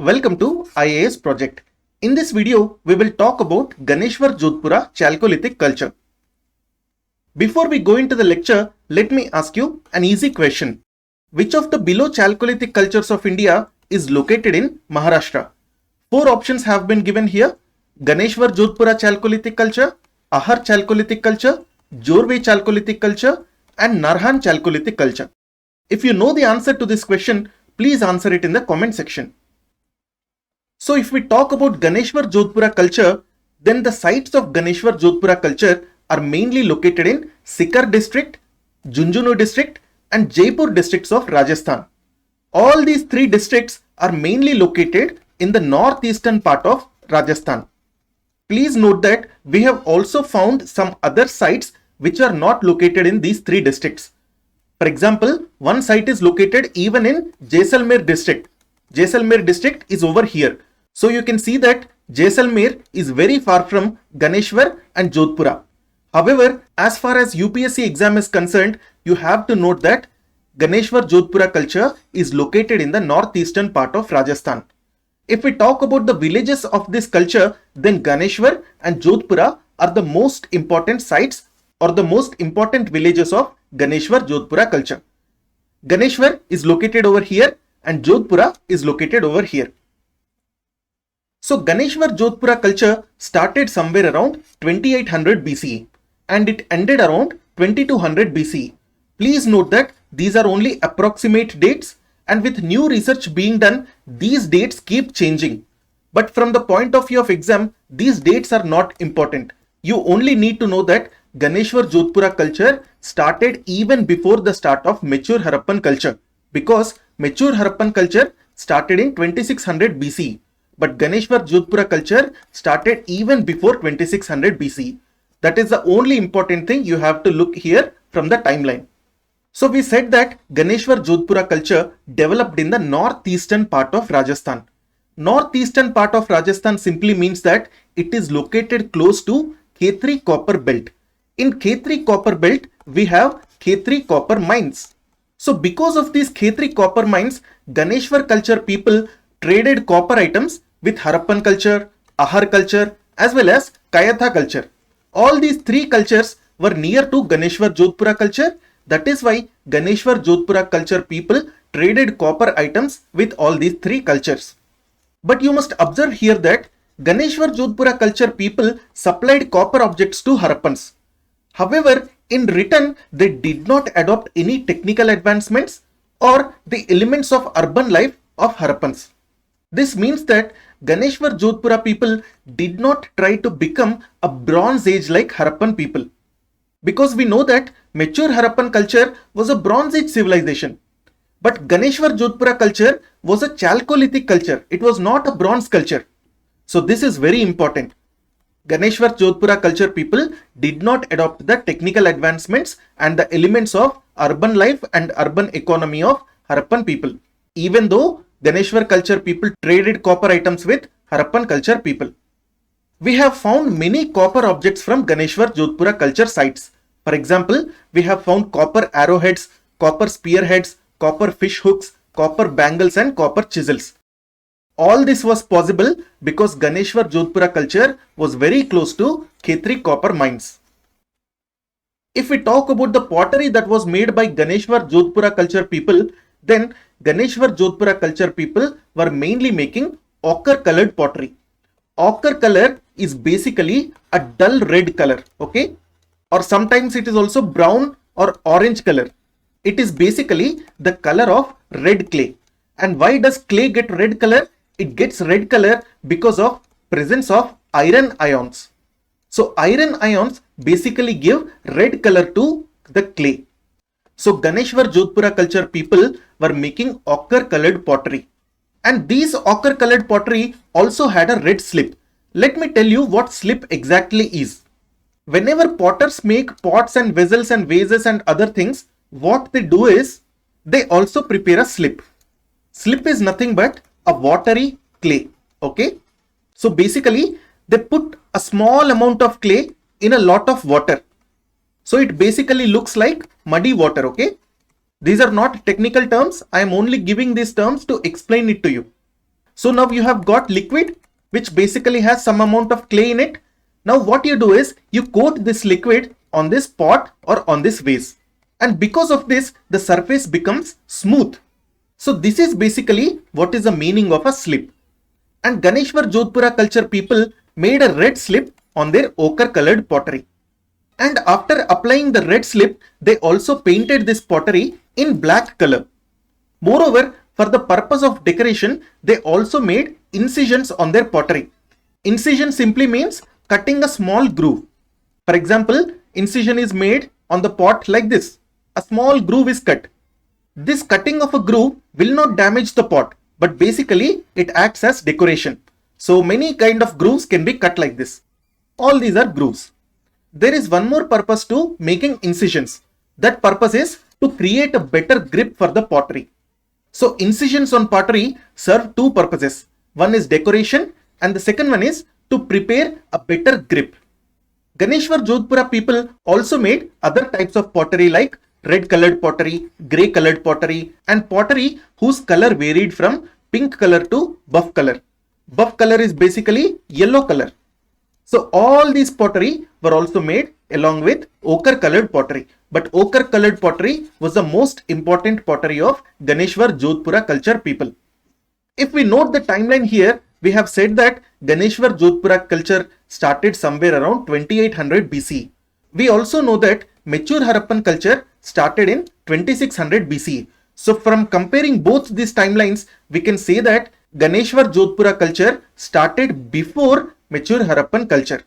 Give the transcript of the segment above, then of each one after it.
Welcome to IAS project. In this video, we will talk about Ganeshwar Jodhpura Chalcolithic Culture. Before we go into the lecture, let me ask you an easy question. Which of the below Chalcolithic cultures of India is located in Maharashtra? Four options have been given here. Ganeshwar Jodhpura Chalcolithic Culture, Ahar Chalcolithic Culture, Jorve Chalcolithic Culture, and Narhan Chalcolithic Culture. If you know the answer to this question, please answer it in the comment section. So if we talk about Ganeshwar Jodhpura culture, then the sites of Ganeshwar Jodhpura culture are mainly located in Sikar district, Junjunu district, and Jaipur districts of Rajasthan. All these three districts are mainly located in the northeastern part of Rajasthan. Please note that we have also found some other sites which are not located in these three districts. For example, one site is located even in Jaisalmer district. Jaisalmer district is over here. So you can see that Jaisalmer is very far from Ganeshwar and Jodhpura. However, as far as UPSC exam is concerned, you have to note that Ganeshwar Jodhpura culture is located in the northeastern part of Rajasthan. If we talk about the villages of this culture, then Ganeshwar and Jodhpura are the most important sites or the most important villages of Ganeshwar Jodhpura culture. Ganeshwar is located over here and Jodhpura is located over here. So Ganeshwar Jodhpura culture started somewhere around 2800 BCE and it ended around 2200 BCE. Please note that these are only approximate dates, and with new research being done, these dates keep changing. But from the point of view of exam, these dates are not important. You only need to know that Ganeshwar Jodhpura culture started even before the start of mature Harappan culture, because mature Harappan culture started in 2600 BCE. But Ganeshwar Jodhpura culture started even before 2600 BCE. That is the only important thing you have to look here from the timeline. So we said that Ganeshwar Jodhpura culture developed in the northeastern part of Rajasthan. Northeastern part of Rajasthan simply means that it is located close to Khetri Copper belt. In Khetri Copper belt, we have Khetri Copper mines. So because of these Khetri Copper mines, Ganeshwar culture people traded copper items with Harappan culture, Ahar culture, as well as Kayatha culture. All these three cultures were near to Ganeshwar Jodhpura culture. That is why Ganeshwar Jodhpura culture people traded copper items with all these three cultures. But you must observe here that Ganeshwar Jodhpura culture people supplied copper objects to Harappans. However, in return, they did not adopt any technical advancements or the elements of urban life of Harappans. This means that Ganeshwar Jodhpura people did not try to become a Bronze Age like Harappan people. Because we know that mature Harappan culture was a Bronze Age civilization. But Ganeshwar Jodhpura culture was a Chalcolithic culture. It was not a bronze culture. So this is very important. Ganeshwar Jodhpura culture people did not adopt the technical advancements and the elements of urban life and urban economy of Harappan people. Even though Ganeshwar culture people traded copper items with Harappan culture people. We have found many copper objects from Ganeshwar Jodhpura culture sites. For example, we have found copper arrowheads, copper spearheads, copper fish hooks, copper bangles and copper chisels. All this was possible because Ganeshwar Jodhpura culture was very close to Khetri copper mines. If we talk about the pottery that was made by Ganeshwar Jodhpura culture people, then Ganeshwar Jodhpura culture people were mainly making ochre colored pottery. Ochre color is basically a dull red color, okay? Or sometimes it is also brown or orange color. It is basically the color of red clay. And why does clay get red color? It gets red color because of presence of iron ions. So iron ions basically give red color to the clay. So Ganeshwar Jodhpura culture people were making ochre colored pottery. And these ochre colored pottery also had a red slip. Let me tell you what slip exactly is. Whenever potters make pots and vessels and vases and other things, what they do is they also prepare a slip. Slip is nothing but a watery clay. Okay. So basically they put a small amount of clay in a lot of water. So it basically looks like muddy water, okay? These are not technical terms. I am only giving these terms to explain it to you. So now you have got liquid which basically has some amount of clay in it. Now what you do is you coat this liquid on this pot or on this vase, and because of this the surface becomes smooth. So this is basically what is the meaning of a slip. And Ganeshwar Jodhpura culture people made a red slip on their ochre colored pottery. And after applying the red slip, they also painted this pottery in black color. Moreover, for the purpose of decoration, they also made incisions on their pottery. Incision simply means cutting a small groove. For example, incision is made on the pot like this. A small groove is cut. This cutting of a groove will not damage the pot, but basically it acts as decoration. So many kind of grooves can be cut like this. All these are grooves. There is one more purpose to making incisions. That purpose is to create a better grip for the pottery. So incisions on pottery serve two purposes. One is decoration and the second one is to prepare a better grip. Ganeshwar Jodhpura people also made other types of pottery like red colored pottery, grey colored pottery, and pottery whose color varied from pink color to buff color. Buff color is basically yellow color. So all these pottery were also made along with ochre colored pottery. But ochre colored pottery was the most important pottery of Ganeshwar Jodhpura culture people. If we note the timeline here, we have said that Ganeshwar Jodhpura culture started somewhere around 2800 BC. We also know that mature Harappan culture started in 2600 BC. So from comparing both these timelines, we can say that Ganeshwar Jodhpura culture started before mature Harappan culture.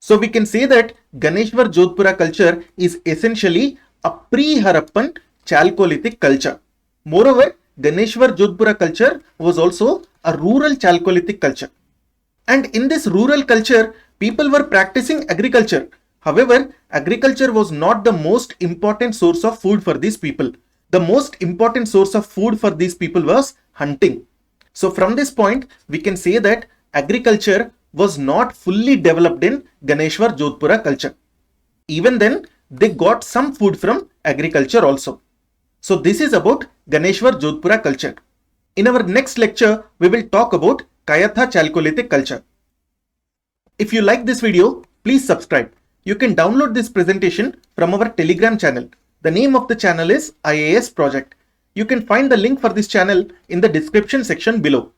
So we can say that Ganeshwar Jodhpura culture is essentially a pre-Harappan Chalcolithic culture. Moreover, Ganeshwar Jodhpura culture was also a rural Chalcolithic culture. And in this rural culture, people were practicing agriculture. However, agriculture was not the most important source of food for these people. The most important source of food for these people was hunting. So from this point, we can say that agriculture was not fully developed in Ganeshwar Jodhpura culture. Even then, they got some food from agriculture also. So this is about Ganeshwar Jodhpura culture. In our next lecture, we will talk about Kayatha Chalcolithic culture. If you like this video, please subscribe. You can download this presentation from our Telegram channel. The name of the channel is IAS Project. You can find the link for this channel in the description section below.